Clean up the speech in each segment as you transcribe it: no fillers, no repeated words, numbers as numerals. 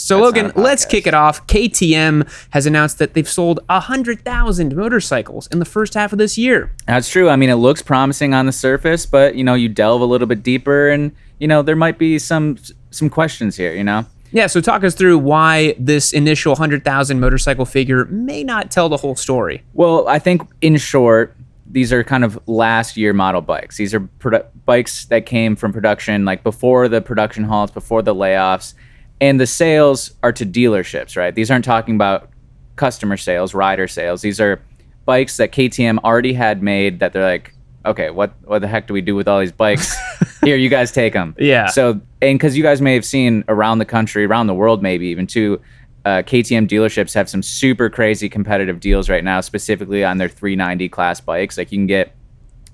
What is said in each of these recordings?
So Logan, let's kick it off. KTM has announced that they've sold 100,000 motorcycles in the first half of this year. That's true. I mean, it looks promising on the surface, but you delve a little bit deeper and there might be some questions here, Yeah, so talk us through why this initial 100,000 motorcycle figure may not tell the whole story. Well, I think in short, these are kind of last year model bikes. These are bikes that came from production, like before the production halts, before the layoffs, and the sales are to dealerships, right? These aren't talking about customer sales, rider sales. These are bikes that KTM already had made that they're like, okay, what the heck do we do with all these bikes? Here, you guys take them. Yeah. So, and because you guys may have seen around the country, around the world maybe even too, KTM dealerships have some super crazy competitive deals right now, specifically on their 390 class bikes. Like you can get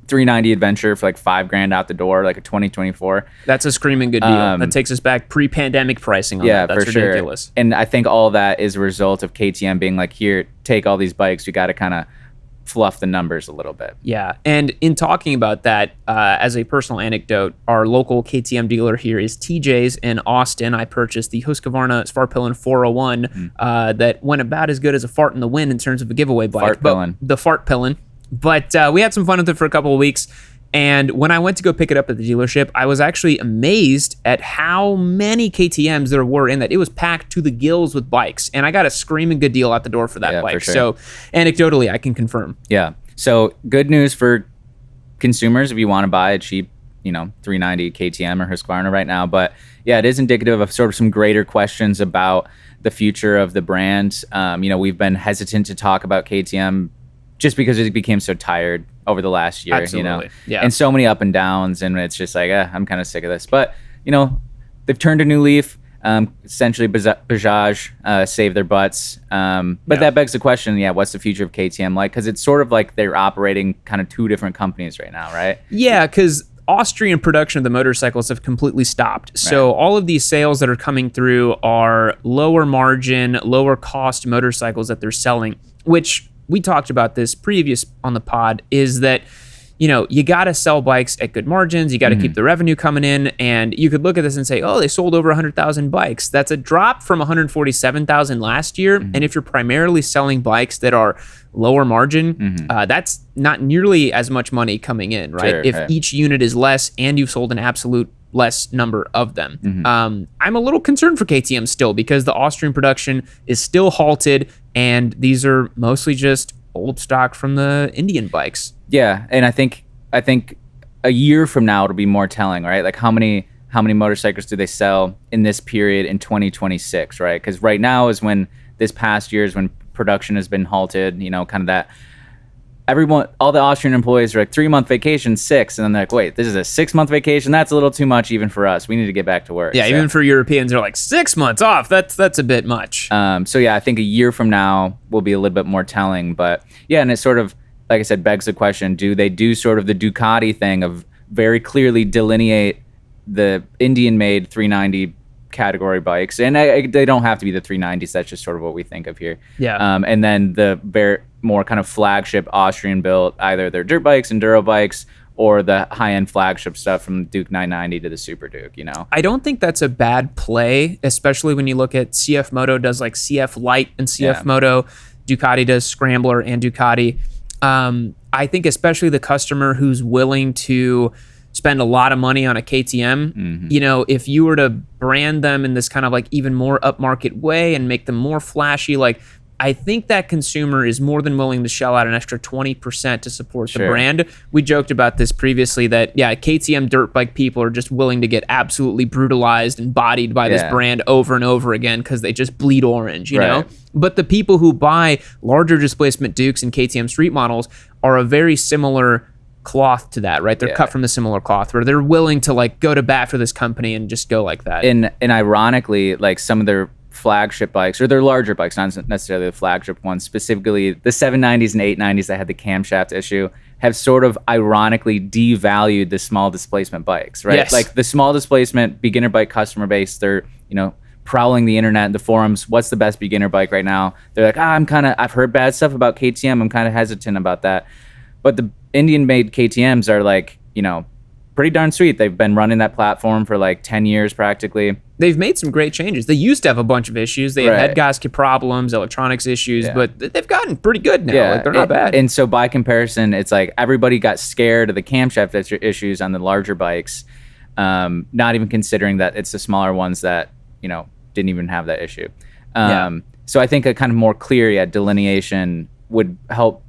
390 Adventure for like $5,000 out the door, like a 2024. That's a screaming good deal. That takes us back pre-pandemic pricing on that. That's for ridiculous. Sure. And I think all of that is a result of KTM being like, here, take all these bikes. We got to kind of fluff the numbers a little bit. Yeah, and in talking about that, as a personal anecdote, our local KTM dealer here is TJ's in Austin. I purchased the Husqvarna Svartpillen 401 that went about as good as a fart in the wind in terms of a giveaway bike. The Fartpillen. But we had some fun with it for a couple of weeks. And when I went to go pick it up at the dealership, I was actually amazed at how many KTMs there were in that. It was packed to the gills with bikes. And I got a screaming good deal out the door for that bike. For sure. So anecdotally, I can confirm. Yeah. So good news for consumers if you want to buy a cheap, 390 KTM or Husqvarna right now. But yeah, it is indicative of sort of some greater questions about the future of the brand. We've been hesitant to talk about KTM just because it became so tired over the last year. Absolutely. Yeah. And so many up and downs, and it's just like, I'm kind of sick of this. But, they've turned a new leaf. Essentially, Bajaj saved their butts. But that begs the question, what's the future of KTM like? Because it's sort of like they're operating kind of two different companies right now, right? Yeah, because Austrian production of the motorcycles have completely stopped. Right. So all of these sales that are coming through are lower margin, lower cost motorcycles that they're selling, which we talked about this previous on the pod, is that, you got to sell bikes at good margins. You got to keep the revenue coming in. And you could look at this and say, oh, they sold over 100,000 bikes. That's a drop from 147,000 last year. And if you're primarily selling bikes that are lower margin, that's not nearly as much money coming in, right? Sure, if each unit is less and you've sold an absolute less number of them. I'm a little concerned for KTM still because the Austrian production is still halted, and these are mostly just old stock from the Indian bikes. Yeah, and I think a year from now it'll be more telling, right? Like how many motorcycles do they sell in this period in 2026, right? Because right now is when this past year is when production has been halted. Kind of that. All the Austrian employees are like 3-month vacation, 6, and then they're like, wait, this is a 6-month vacation? That's a little too much even for us. We need to get back to work. Yeah, so. Even for Europeans, they're like 6 months off. That's a bit much. So yeah, I think a year from now will be a little bit more telling. But yeah, and it sort of, like I said, begs the question, do they do sort of the Ducati thing of very clearly delineate the Indian-made 390 category bikes? And they don't have to be the 390s. That's just sort of what we think of here. Yeah. And then the very more kind of flagship Austrian built, either their dirt bikes, enduro bikes, or the high-end flagship stuff from Duke 990 to the Super Duke, I don't think that's a bad play, especially when you look at CFMoto does like CF Light and CFMoto. Ducati does Scrambler and Ducati. I think especially the customer who's willing to spend a lot of money on a KTM, if you were to brand them in this kind of like even more upmarket way and make them more flashy, like I think that consumer is more than willing to shell out an extra 20% to support the brand. We joked about this previously that, KTM dirt bike people are just willing to get absolutely brutalized and bodied by this brand over and over again because they just bleed orange, you know? But the people who buy larger displacement Dukes and KTM street models are a very similar cloth to that, right? They're cut from the similar cloth where they're willing to like go to bat for this company and just go like that. And ironically, like some of their flagship bikes, or their larger bikes, not necessarily the flagship ones, specifically the 790s and 890s that had the camshaft issue, have sort of ironically devalued the small displacement bikes, right? Yes. Like the small displacement beginner bike customer base, they're, prowling the internet, the forums, what's the best beginner bike right now? They're like, I've heard bad stuff about KTM. I'm kind of hesitant about that. But the Indian-made KTMs are like, pretty darn sweet. They've been running that platform for like 10 years practically. They've made some great changes. They used to have a bunch of issues. They had head gasket problems, electronics issues, but they've gotten pretty good now. Yeah, like, they're not bad. And so by comparison, it's like everybody got scared of the camshaft issues on the larger bikes, not even considering that it's the smaller ones that, didn't even have that issue. So I think a kind of more clear delineation would help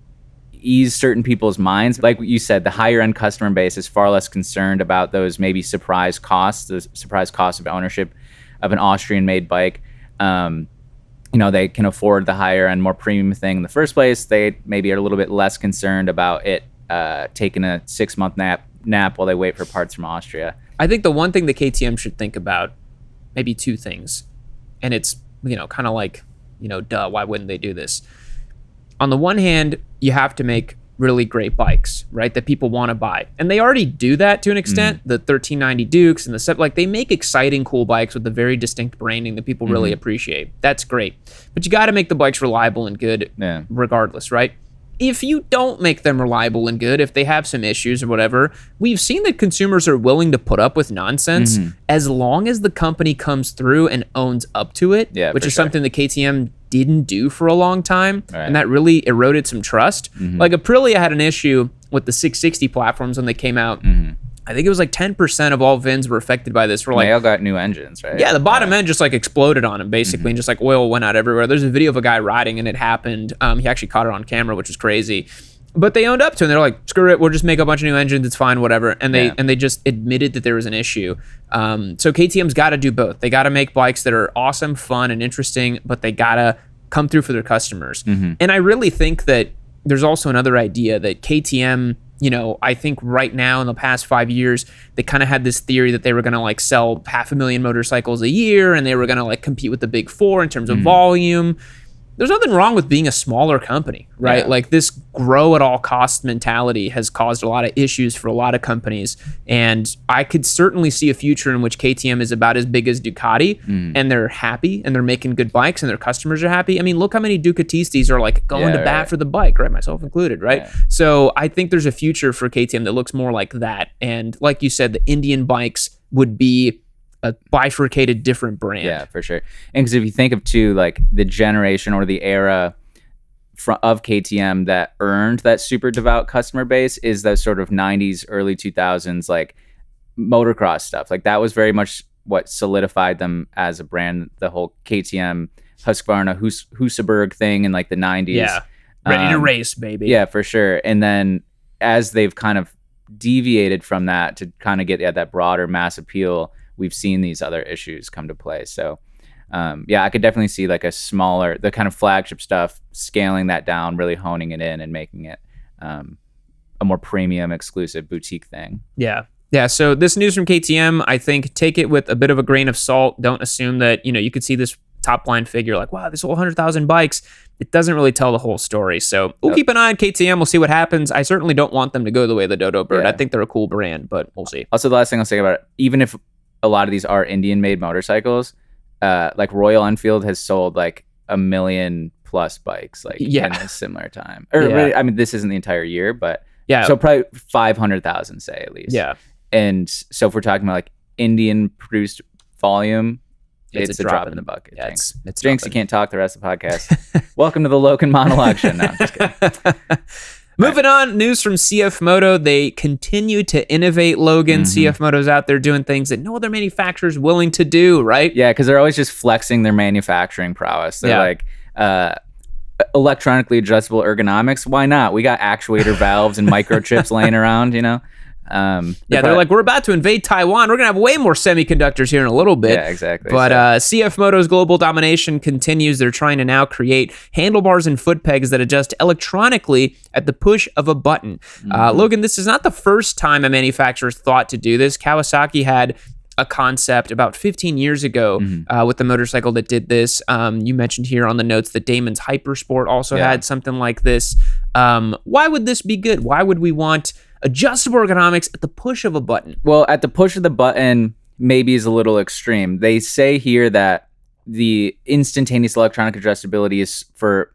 ease certain people's minds. Like you said, the higher end customer base is far less concerned about those maybe surprise costs, the surprise cost of ownership of an Austrian made bike. They can afford the higher end, more premium thing in the first place. They maybe are a little bit less concerned about it taking a 6-month nap while they wait for parts from Austria. I think the one thing the KTM should think about, maybe two things, and it's, kind of like, duh, why wouldn't they do this? On the one hand, you have to make really great bikes, right, that people want to buy. And they already do that to an extent. The 1390 Dukes and the stuff, like, they make exciting, cool bikes with a very distinct branding that people really appreciate. That's great. But you got to make the bikes reliable and good regardless, right? If you don't make them reliable and good, if they have some issues or whatever, we've seen that consumers are willing to put up with nonsense as long as the company comes through and owns up to it, which is something that KTM didn't do for a long time, and that really eroded some trust. Like, Aprilia had an issue with the 660 platforms when they came out. I think it was like 10% of all VINs were affected by this. They all got new engines, right? Yeah, the bottom end just like exploded on him basically, and just like oil went out everywhere. There's a video of a guy riding and it happened. He actually caught it on camera, which was crazy. But they owned up to it. And they're like, screw it, we'll just make a bunch of new engines. It's fine, whatever. And they just admitted that there was an issue. So KTM's got to do both. They got to make bikes that are awesome, fun, and interesting, but they got to come through for their customers. And I really think that there's also another idea that KTM, I think right now in the past 5 years, they kind of had this theory that they were going to like sell 500,000 motorcycles a year and they were going to like compete with the big four in terms of volume. There's nothing wrong with being a smaller company, right? Like, this grow at all costs mentality has caused a lot of issues for a lot of companies. And I could certainly see a future in which KTM is about as big as Ducati and they're happy and they're making good bikes and their customers are happy. I mean, look how many Ducatistas are like going to bat for the bike, right? Myself included, right? So I think there's a future for KTM that looks more like that. And like you said, the Indian bikes would be a bifurcated different brand. Yeah, for sure. And because if you think of too, like the generation or the era of KTM that earned that super devout customer base is that sort of 90s, early 2000s, like motocross stuff. Like, that was very much what solidified them as a brand, the whole KTM Husqvarna Husaberg thing in like the 90s. Yeah, ready to race, baby. Yeah, for sure. And then as they've kind of deviated from that to kind of get that broader mass appeal, we've seen these other issues come to play. So, I could definitely see like the kind of flagship stuff, scaling that down, really honing it in and making it a more premium, exclusive boutique thing. Yeah. So this news from KTM, I think, take it with a bit of a grain of salt. Don't assume that, you could see this top line figure like, wow, this whole 100,000 bikes. It doesn't really tell the whole story. So we'll keep an eye on KTM. We'll see what happens. I certainly don't want them to go the way of the Dodo Bird. I think they're a cool brand, but we'll see. Also, the last thing I'll say about it, even if a lot of these are Indian-made motorcycles, like Royal Enfield has sold like 1 million plus bikes in a similar time. Really, I mean, this isn't the entire year, but so probably 500,000, say, at least. Yeah. And so if we're talking about like Indian-produced volume, it's a drop in the bucket. Yeah, Jinx, you can't talk the rest of the podcast. Welcome to the Loken Monologue Show. No, I'm just kidding. Moving on, news from CFMoto. They continue to innovate, Logan. CFMoto's out there doing things that no other manufacturer's willing to do, right? Yeah, because they're always just flexing their manufacturing prowess. They're like, electronically adjustable ergonomics. Why not? We got actuator valves and microchips laying around, they're like, we're about to invade Taiwan. We're going to have way more semiconductors here in a little bit. Yeah, exactly. But CFMoto's global domination continues. They're trying to now create handlebars and foot pegs that adjust electronically at the push of a button. Logan, this is not the first time a manufacturer's thought to do this. Kawasaki had a concept about 15 years ago with the motorcycle that did this. You mentioned here on the notes that Damon's Hypersport also had something like this. Why would this be good? Why would we want adjustable ergonomics at the push of a button? Well, at the push of the button maybe is a little extreme. They say here that the instantaneous electronic adjustability is for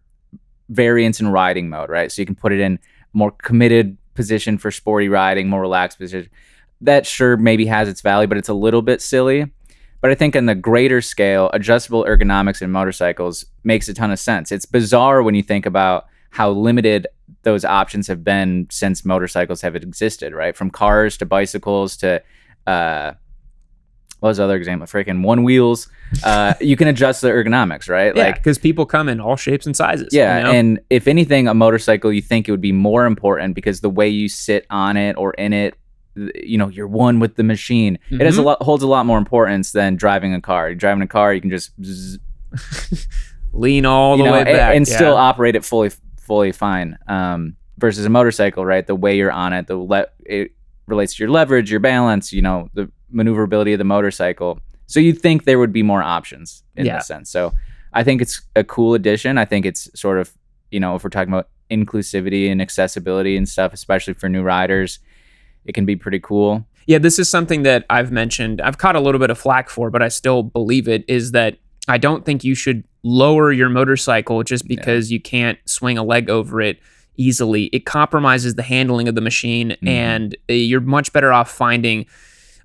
variance in riding mode, right? So you can put it in more committed position for sporty riding, more relaxed position. that sure maybe has its value, but it's a little bit silly. But I think on the greater scale, adjustable ergonomics in motorcycles makes a ton of sense. It's bizarre when you think about how limited those options have been since motorcycles have existed, right? From cars to bicycles to what was the other example? Freaking one wheels. You can adjust the ergonomics, right? Yeah, because people come in all shapes and sizes. Yeah, you know? and if anything, a motorcycle, you think it would be more important because the way you sit on it or in it, you know, you're one with the machine. It has holds a lot more importance than driving a car. You're driving a car, you can just lean all the way back and still operate it fully fine. Versus a motorcycle, right? The way you're on it, it relates to your leverage, your balance, you know, the maneuverability of the motorcycle. So you'd think there would be more options in this sense. So I think it's a cool addition. I think it's sort of, you know, if we're talking about inclusivity and accessibility and stuff, especially for new riders, it can be pretty cool. Yeah, this is something that I've mentioned. I've caught a little bit of flack for, but I still believe it, is that I don't think you should lower your motorcycle just because you can't swing a leg over it easily. It compromises the handling of the machine, and you're much better off finding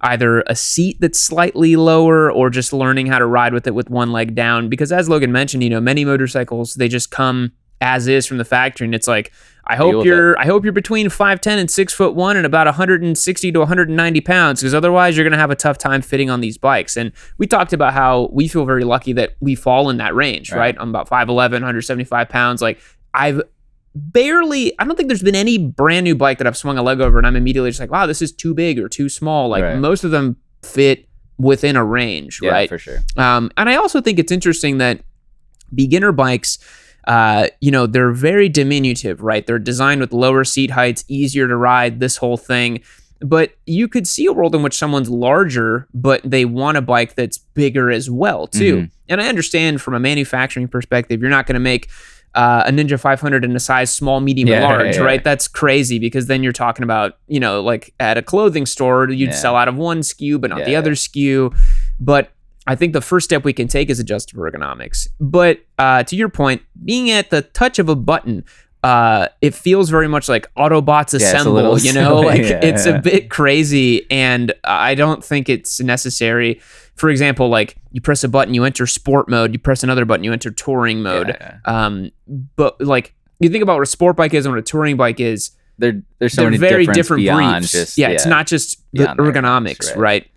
either a seat that's slightly lower or just learning how to ride with it with one leg down. Because as Logan mentioned, you know, many motorcycles, they just come as is from the factory, and it's like, I hope you're between 5'10" and 6'1" and about 160 to 190 pounds, because otherwise you're going to have a tough time fitting on these bikes. And we talked about how we feel very lucky that we fall in that range, right? I'm about 5'11", 175 pounds. Like, I don't think there's been any brand new bike that I've swung a leg over and I'm immediately just like, wow, this is too big or too small. Like, most of them fit within a range, right? For sure. And I also think it's interesting that beginner bikes, you know, they're very diminutive, right? They're designed with lower seat heights, easier to ride, this whole thing. But you could see a world in which someone's larger, but they want a bike that's bigger as well, too. And I understand from a manufacturing perspective, you're not going to make a Ninja 500 in a size small, medium, or large, right? That's crazy, because then you're talking about, you know, like at a clothing store, you'd sell out of one SKU, but not the other SKU. But I think the first step we can take is adjustable ergonomics. But to your point, being at the touch of a button, it feels very much like Autobots assemble, you know, like it's a bit crazy, and I don't think it's necessary. For example, like you press a button, you enter sport mode, you press another button, you enter touring mode. But like you think about what a sport bike is and what a touring bike is, there's so they're many very different beyond briefs. just, it's not just the ergonomics, right?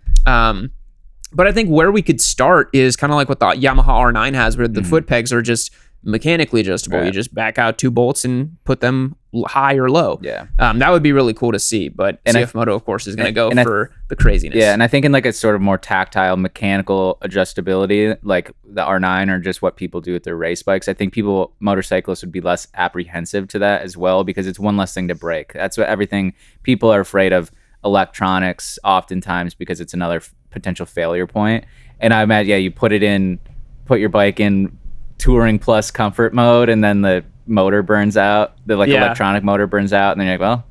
But I think where we could start is kind of like what the Yamaha R9 has, where the foot pegs are just mechanically adjustable. You just back out 2 bolts and put them high or low. That would be really cool to see. But CFMoto, of course, is going to go for the craziness. And I think in like a sort of more tactile mechanical adjustability, like the R9 or just what people do with their race bikes, I think motorcyclists would be less apprehensive to that as well, because it's one less thing to break. That's what everything people are afraid of. Electronics oftentimes, because it's another potential failure point. And I imagine, you put your bike in touring plus comfort mode, and then the motor burns out, the electronic motor burns out, and then you're like, well,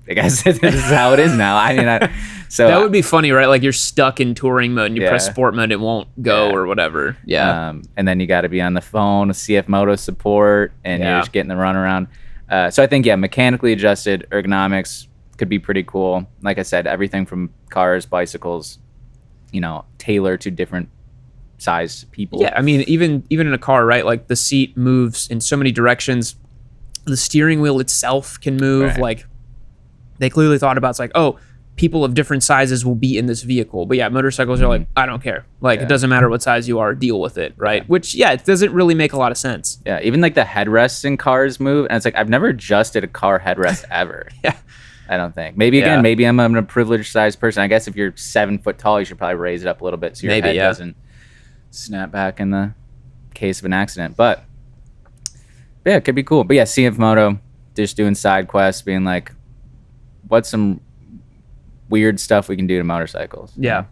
I guess this is how it is now. I mean, so that would be funny, right? Like you're stuck in touring mode and you press sport mode, it won't go or whatever. And then you got to be on the phone with CFMoto support, and you're just getting the runaround. So I think, mechanically adjusted ergonomics could be pretty cool. Like I said, everything from cars, bicycles, you know, tailor to different size people. I mean, even in a car, right? Like the seat moves in so many directions. The steering wheel itself can move. Like they clearly thought about, it's like, oh, people of different sizes will be in this vehicle. But motorcycles are like, I don't care. Like it doesn't matter what size you are, deal with it, right? Which it doesn't really make a lot of sense. Even like the headrests in cars move, and it's like I've never adjusted a car headrest ever. I don't think. Maybe I'm a privileged sized person. I guess if you're 7 foot tall, you should probably raise it up a little bit so your head doesn't snap back in the case of an accident. But it could be cool. But CFMoto just doing side quests, being like, what's some weird stuff we can do to motorcycles? I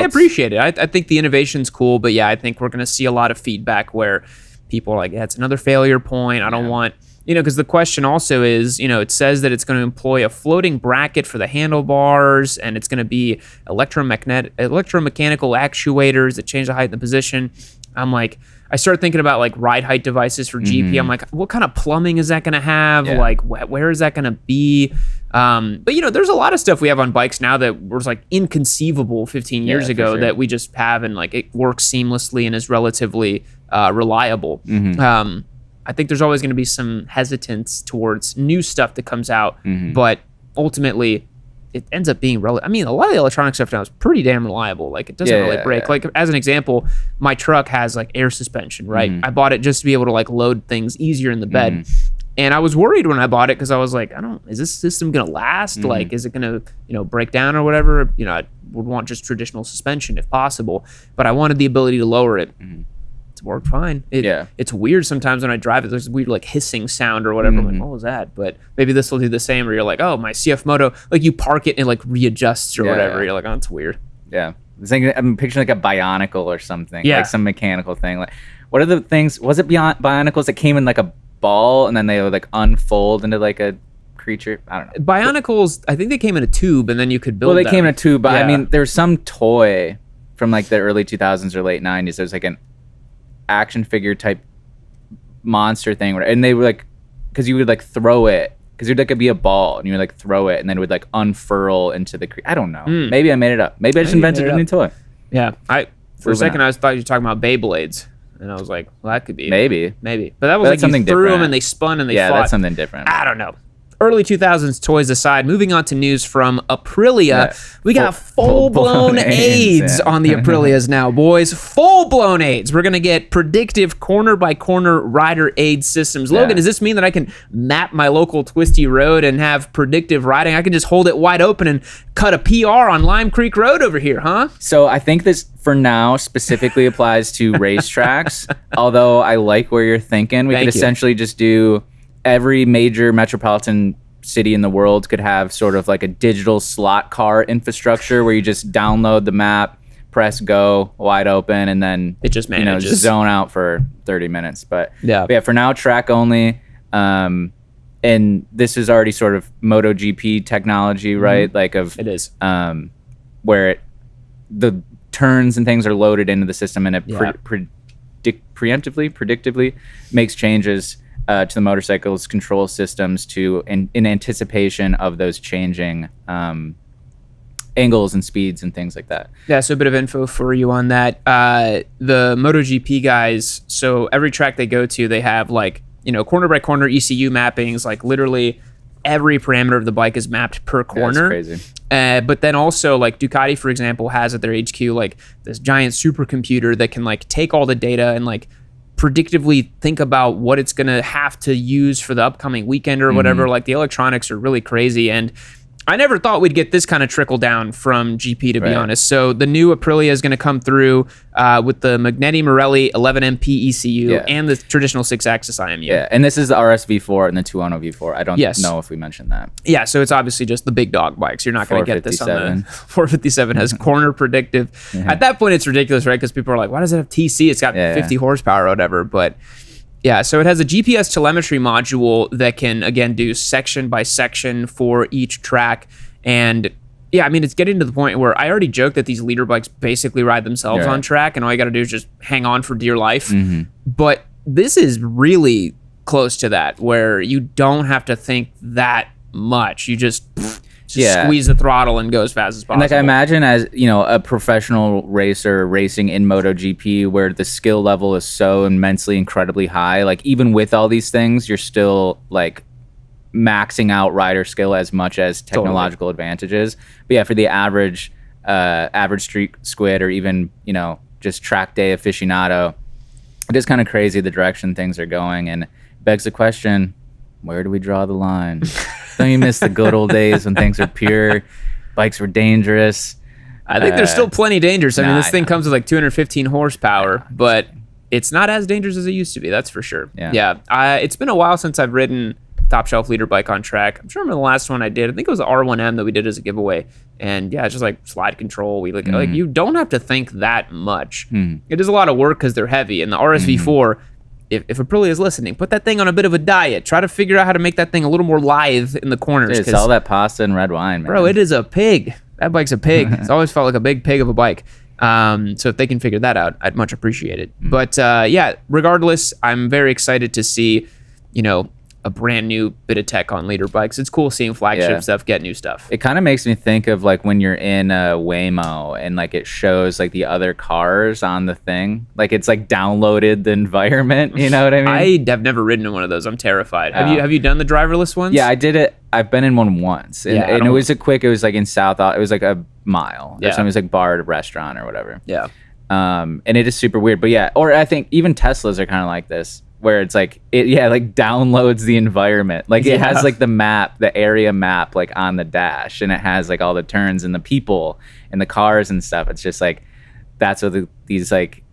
appreciate it. I think the innovation's cool, but I think we're going to see a lot of feedback where people are like, it's another failure point. I don't want... because the question also is, it says that it's going to employ a floating bracket for the handlebars, and it's going to be electromechanical actuators that change the height and the position. I'm like, I start thinking about like ride height devices for GP. I'm like, what kind of plumbing is that going to have? Yeah. Like, where is that going to be? But you know, there's a lot of stuff we have on bikes now that was like inconceivable 15 years ago sure. that we just have, and like it works seamlessly and is relatively reliable. I think there's always going to be some hesitance towards new stuff that comes out, but ultimately it ends up being I mean, a lot of the electronic stuff now is pretty damn reliable. Like it doesn't really break. Like as an example, my truck has like air suspension, right? I bought it just to be able to like load things easier in the bed. And I was worried when I bought it because I was like, is this system going to last? Like, is it going to, you know, break down or whatever? You know, I would want just traditional suspension if possible, but I wanted the ability to lower it. It's worked fine. It's weird sometimes when I drive it. There's a weird like hissing sound or whatever. I'm like, what was that? But maybe this will do the same where you're like, oh, my CFMoto, like you park it and it like readjusts or whatever. You're like, oh, it's weird. Yeah. I'm picturing like a Bionicle or something. Yeah. Like some mechanical thing. Like, what are the things? Was it Bionicles that came in like a ball and then they would like unfold into like a creature? I don't know. Bionicles, I think they came in a tube and then you could build Well, they them. came in a tube, but I mean, there's some toy from like the early 2000s or late 90s. There's like an action figure type monster thing, and they were like, because you would like throw it, because it'd like be a ball and you would like throw it and then it would like unfurl into the I don't know. Maybe I made it up. Maybe I just invented a new toy. Yeah. For a second I thought you were talking about Beyblades. And I was like, well, that could be. Maybe. But that was like you threw them and they spun and they fought. Yeah, that's something different. I don't know. Early 2000s toys aside, moving on to news from Aprilia. We got full-blown aids on the Aprilias now, boys. Full-blown aids. We're going to get predictive corner-by-corner rider aid systems. Logan, does this mean that I can map my local twisty road and have predictive riding? I can just hold it wide open and cut a PR on Lime Creek Road over here, huh? So I think this, for now, specifically applies to racetracks, although I like where you're thinking. We could essentially just do... Every major metropolitan city in the world could have sort of like a digital slot car infrastructure where you just download the map, press go, wide open, and then it just manages. You know, zone out for 30 minutes. But yeah, for now, track only. And this is already sort of MotoGP technology, right? Like it is where the turns and things are loaded into the system, and it predictively makes changes to the motorcycle's control systems in anticipation of those changing angles and speeds and things like that. Yeah, so a bit of info for you on that. The MotoGP guys, so every track they go to, they have like, you know, corner by corner ECU mappings, like literally every parameter of the bike is mapped per corner. That's crazy. But then also like Ducati, for example, has at their HQ like this giant supercomputer that can like take all the data and like predictively think about what it's going to have to use for the upcoming weekend or whatever. Like the electronics are really crazy, and I never thought we'd get this kind of trickle down from GP, to be honest. So the new Aprilia is going to come through with the Magnetti Morelli 11MP ECU and the traditional 6-axis IMU. Yeah, and this is the RS-V4 and the 210 V4. I don't know if we mentioned that. Yeah, so it's obviously just the big dog bikes. You're not going to get this on the 457 has corner predictive. At that point, it's ridiculous, right? Because people are like, why does it have TC? It's got 50 horsepower or whatever, but... Yeah, so it has a GPS telemetry module that can, again, do section by section for each track. And yeah, I mean, it's getting to the point where I already joked that these leader bikes basically ride themselves on track, and all you got to do is just hang on for dear life. But this is really close to that, where you don't have to think that much. You just squeeze the throttle and go as fast as possible. And like I imagine, as you know, a professional racer racing in MotoGP, where the skill level is so immensely incredibly high, like even with all these things, you're still like maxing out rider skill as much as technological advantages. But yeah, for the average street squid, or even, you know, just track day aficionado, it is kind of crazy the direction things are going, and begs the question, where do we draw the line? Don't you miss the good old days when things were pure, bikes were dangerous? I think there's still plenty dangerous. I mean, this thing comes with like 215 horsepower, but it's not as dangerous as it used to be, that's for sure. Yeah. It's been a while since I've ridden top shelf leader bike on track. I'm sure I remember the last one I did. I think it was the R1M that we did as a giveaway. And yeah, it's just like slide control. We like you don't have to think that much. It is a lot of work because they're heavy. And the RSV4, if Aprilia is listening, put that thing on a bit of a diet. Try to figure out how to make that thing a little more lithe in the corners. It's all that pasta and red wine, man. Bro, it is a pig. That bike's a pig. It's always felt like a big pig of a bike. So if they can figure that out, I'd much appreciate it. But yeah, regardless, I'm very excited to see, a brand new bit of tech on leader bikes. It's cool seeing flagship stuff get new stuff. It kind of makes me think of like when you're in a Waymo and like it shows like the other cars on the thing. Like it's like downloaded the environment. You know what I mean? I have never ridden in one of those. I'm terrified. Have you done the driverless ones? Yeah, I did it. I've been in one once. And, and it was it was like in South, it was like a mile. Or something. It was like bar at a restaurant or whatever. Yeah. And it is super weird. But yeah, or I think even Teslas are kind of like this. Where it's like like downloads the environment, like it has like the area map like on the dash, and it has like all the turns and the people and the cars and stuff. It's just like that's what these like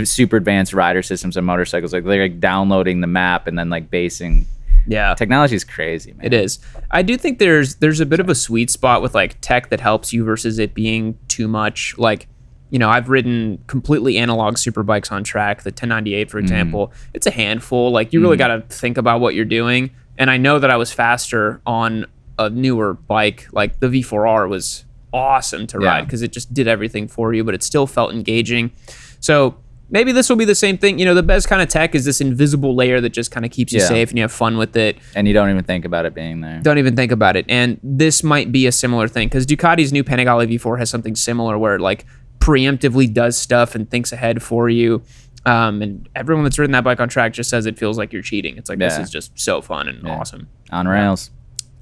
super advanced rider systems and motorcycles like they're like downloading the map and then like basing. Yeah, technology is crazy, man. It is. I do think there's a bit of a sweet spot with like tech that helps you versus it being too much. Like, I've ridden completely analog super bikes on track, the 1098, for example. It's a handful. Like, you really got to think about what you're doing. And I know that I was faster on a newer bike. Like, the V4R was awesome to ride because it just did everything for you, but it still felt engaging. So maybe this will be the same thing. The best kind of tech is this invisible layer that just kind of keeps you safe and you have fun with it. And you don't even think about it being there. Don't even think about it. And this might be a similar thing because Ducati's new Panigale V4 has something similar where it, like, preemptively does stuff and thinks ahead for you. And everyone that's ridden that bike on track just says it feels like you're cheating. It's like, this is just so fun and awesome. On rails.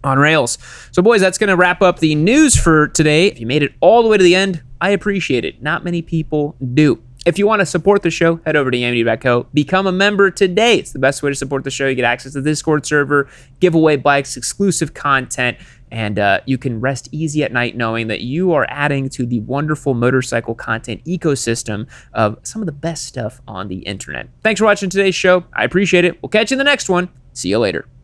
On rails. So, boys, that's going to wrap up the news for today. If you made it all the way to the end, I appreciate it. Not many people do. If you want to support the show, head over to yamd.co. Become a member today. It's the best way to support the show. You get access to the Discord server, giveaway bikes, exclusive content, and you can rest easy at night knowing that you are adding to the wonderful motorcycle content ecosystem of some of the best stuff on the internet. Thanks for watching today's show. I appreciate it. We'll catch you in the next one. See you later.